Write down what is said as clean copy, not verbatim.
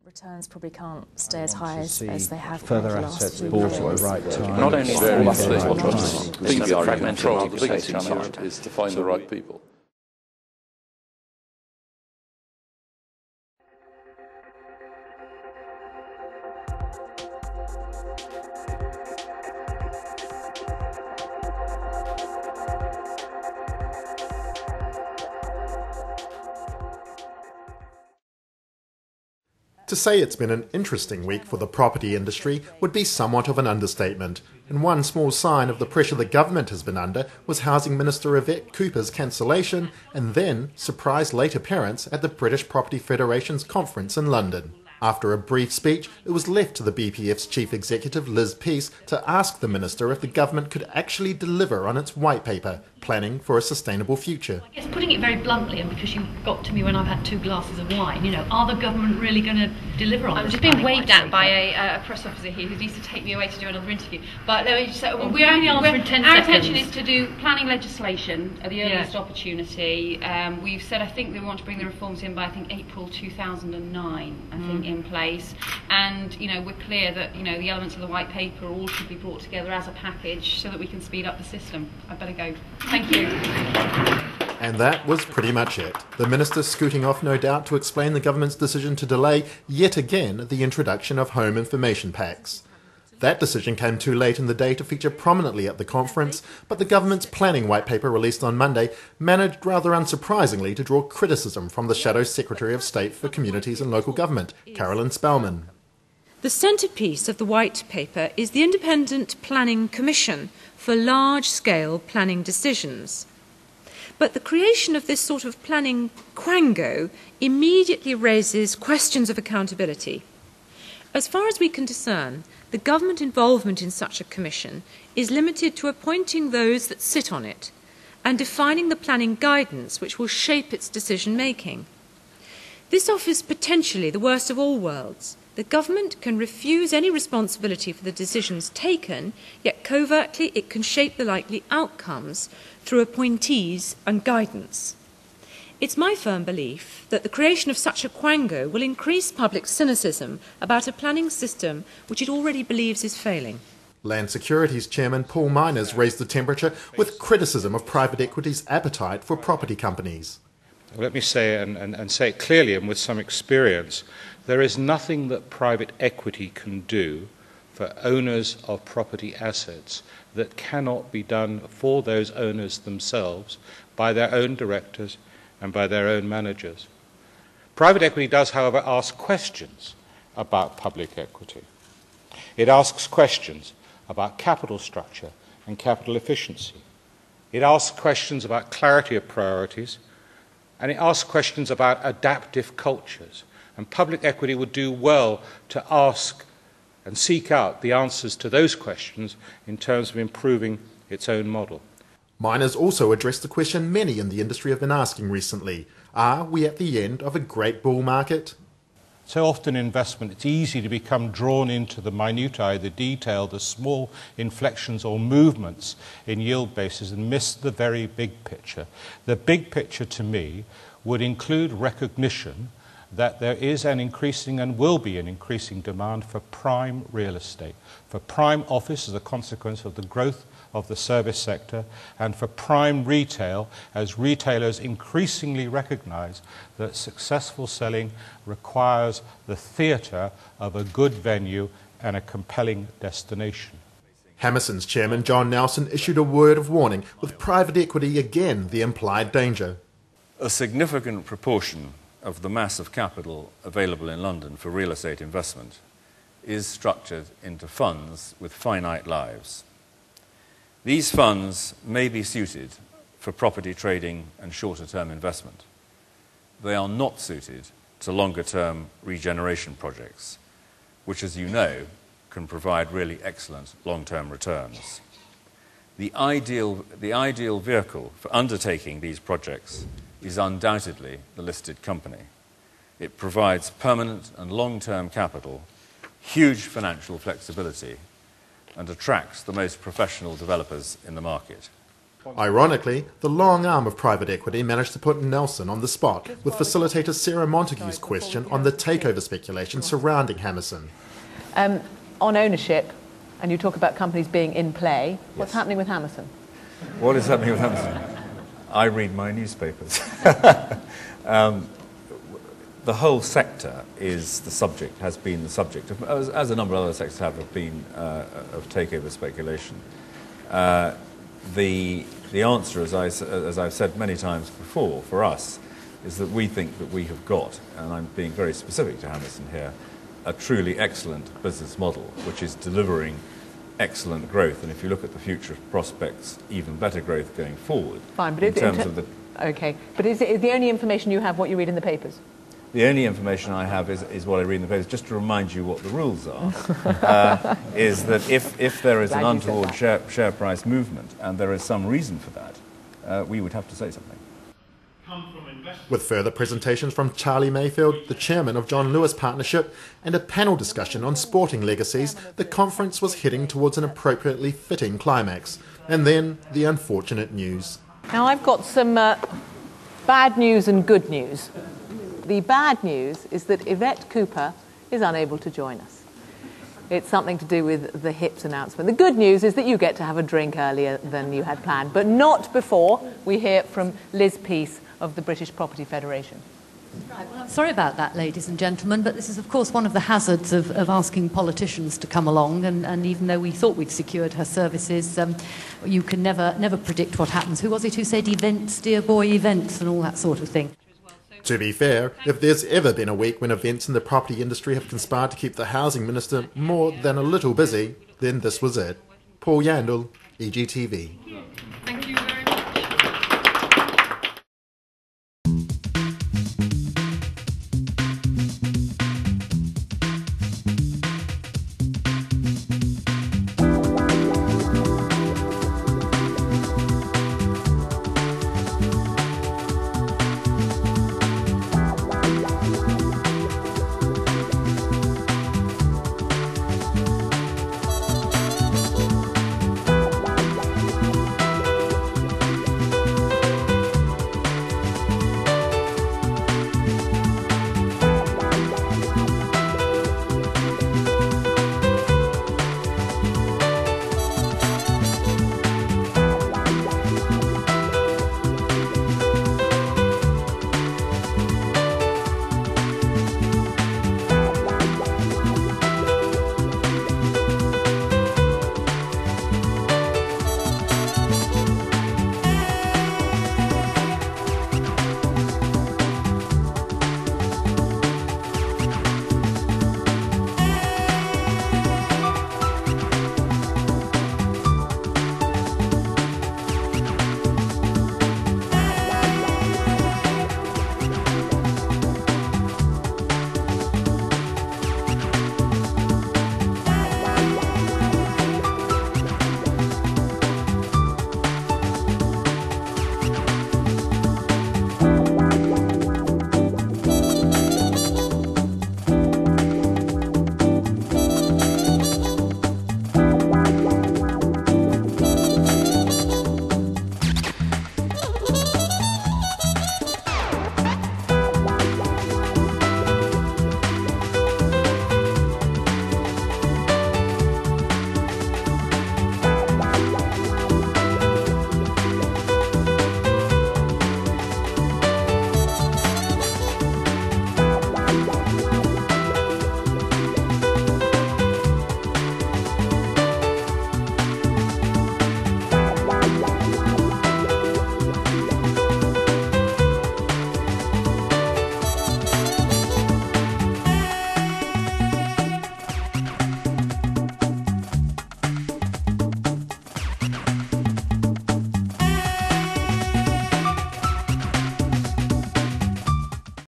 Returns probably can't stay as high as they have further the last assets few bought years. at the right time. Not only Various stable stable trusts. trusts. I think the argument from the biggest Fragmented challenge is to find the right people. To say it's been an interesting week for the property industry would be somewhat of an understatement, and one small sign of the pressure the government has been under was Housing Minister Yvette Cooper's cancellation and then surprise late appearance at the British Property Federation's conference in London. After a brief speech, it was left to the BPF's chief executive Liz Peace to ask the minister if the government could actually deliver on its white paper, planning for a sustainable future. I guess putting it very bluntly, and because you got to me when I've had 2 glasses of wine, are the government really going to deliver on this? I'm just being waved at by a press officer here who needs to take me away to do another interview. But let me just say, our intention is to do planning legislation at the earliest opportunity. We've said, I think, that we want to bring the reforms in by, I think, April 2009, I think, in place. And, we're clear that, the elements of the white paper all should be brought together as a package so that we can speed up the system. I better go. Thank you. And that was pretty much it. The minister scooting off, no doubt, to explain the government's decision to delay, yet again, the introduction of home information packs. That decision came too late in the day to feature prominently at the conference, but the government's planning white paper released on Monday managed rather unsurprisingly to draw criticism from the Shadow Secretary of State for Communities and Local Government, Carolyn Spellman. The centrepiece of the white paper is the Independent Planning Commission for large-scale planning decisions. But the creation of this sort of planning quango immediately raises questions of accountability. As far as we can discern, the government involvement in such a commission is limited to appointing those that sit on it and defining the planning guidance which will shape its decision-making. This offers potentially the worst of all worlds. The government can refuse any responsibility for the decisions taken, yet covertly it can shape the likely outcomes through appointees and guidance. It's my firm belief that the creation of such a quango will increase public cynicism about a planning system which it already believes is failing. Land Securities Chairman Paul Miners raised the temperature with criticism of private equity's appetite for property companies. Let me say, and say it clearly and with some experience, there is nothing that private equity can do for owners of property assets that cannot be done for those owners themselves by their own directors and by their own managers. Private equity does, however, ask questions about public equity. It asks questions about capital structure and capital efficiency. It asks questions about clarity of priorities, and it asks questions about adaptive cultures. And public equity would do well to ask and seek out the answers to those questions in terms of improving its own model. Miners also addressed the question many in the industry have been asking recently. Are we at the end of a great bull market? So often in investment, it's easy to become drawn into the minutiae, the detail, the small inflections or movements in yield bases and miss the very big picture. The big picture to me would include recognition that there is an increasing and will be an increasing demand for prime real estate, for prime office as a consequence of the growth of the service sector, and for prime retail as retailers increasingly recognise that successful selling requires the theatre of a good venue and a compelling destination. Hammerson's chairman John Nelson issued a word of warning, with private equity again the implied danger. A significant proportion of the mass of capital available in London for real estate investment is structured into funds with finite lives. These funds may be suited for property trading and shorter-term investment. They are not suited to longer-term regeneration projects, which, as you know, can provide really excellent long-term returns. The ideal vehicle for undertaking these projects is undoubtedly the listed company. It provides permanent and long-term capital, huge financial flexibility, and attracts the most professional developers in the market. Ironically, the long arm of private equity managed to put Nelson on the spot with facilitator Sarah Montague's question on the takeover speculation surrounding Hammerson. On ownership, and you talk about companies being in play, what's happening with Hammerson? What is happening with Hammerson? I read my newspapers. The whole sector is the subject, has been the subject, of, as a number of other sectors have been, of takeover speculation. The answer, as I've said many times before, for us, is that we think that we have got, and I'm being very specific to Hammerson here, a truly excellent business model, which is delivering excellent growth. And if you look at the future prospects, even better growth going forward. Fine, but in terms of the... Okay, but is the only information you have what you read in the papers? The only information I have is what I read in the papers. Just to remind you what the rules are, is that if there is an untoward share price movement and there is some reason for that, we would have to say something. With further presentations from Charlie Mayfield, the chairman of John Lewis Partnership, and a panel discussion on sporting legacies, the conference was heading towards an appropriately fitting climax. And then the unfortunate news. Now I've got some bad news and good news. The bad news is that Yvette Cooper is unable to join us. It's something to do with the HIPS announcement. The good news is that you get to have a drink earlier than you had planned, but not before we hear from Liz Peace of the British Property Federation. Right, well, I'm sorry about that, ladies and gentlemen, but this is, of course, one of the hazards of asking politicians to come along, and even though we thought we'd secured her services, you can never predict what happens. Who was it who said events, dear boy, events, and all that sort of thing? To be fair, if there's ever been a week when events in the property industry have conspired to keep the housing minister more than a little busy, then this was it. Paul Yandall, EGTV.